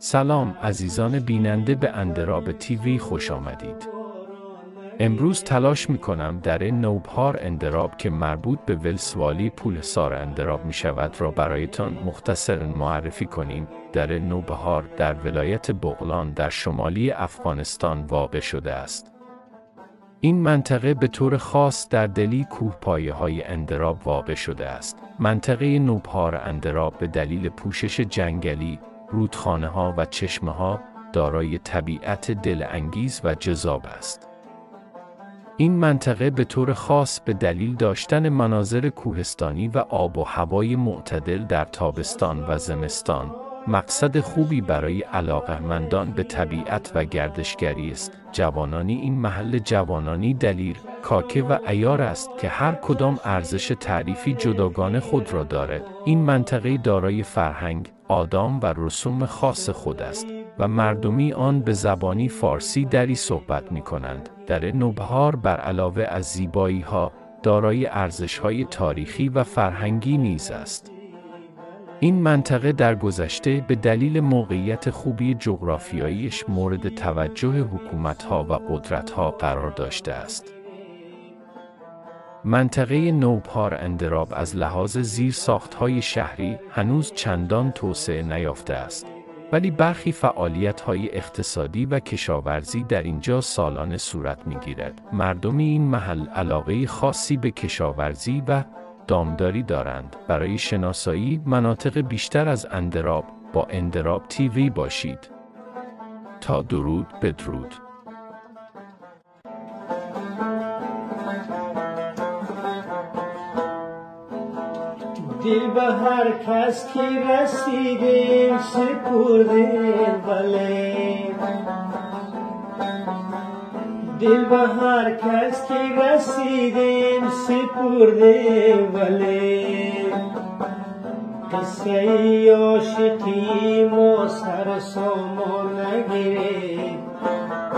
سلام عزیزان بیننده به اندراب تیوی خوش آمدید. امروز تلاش می‌کنم در نوبهار اندراب که مربوط به ولسوالی پولسار اندراب می‌شود را برایتان مختصراً معرفی کنیم. در نوبهار در ولایت بغلان در شمالی افغانستان واقع شده است. این منطقه به طور خاص در دلی کوهپایه‌های اندراب واقع شده است. منطقه نوبهار اندراب به دلیل پوشش جنگلی، رودخانه‌ها و چشمه‌ها دارای طبیعت دلانگیز و جذاب است. این منطقه به طور خاص به دلیل داشتن مناظر کوهستانی و آب و هوای معتدل در تابستان و زمستان، مقصد خوبی برای علاقه‌مندان به طبیعت و گردشگری است. جوانانی این محل جوانانی دلیر، کاکه و عیار است که هر کدام ارزش تعریفی جداگانه خود را دارد. این منطقه دارای فرهنگ، آداب و رسوم خاص خود است و مردمی آن به زبانی فارسی دری صحبت می‌کنند. در نوبهار بر علاوه از زیبایی‌ها، دارای ارزش‌های تاریخی و فرهنگی نیز است. این منطقه در گذشته به دلیل موقعیت خوبی جغرافیاییش مورد توجه حکومت‌ها و قدرت‌ها قرار داشته است. منطقه نوبهار اندراب از لحاظ زیرساخت‌های شهری هنوز چندان توسعه نیافته است، ولی برخی فعالیت‌های اقتصادی و کشاورزی در اینجا سالانه صورت می‌گیرد. مردم این محل علاقه خاصی به کشاورزی و دامداری دارند. برای شناسایی مناطق بیشتر از اندراب با اندراب تیوی باشید. تا درود بدرود. دل به هر کس که رسیدیم سپردیم ولی دل به هر کس که رسیدیم سپردیم ولی قصه عاشقی ما سر سامان نگیریم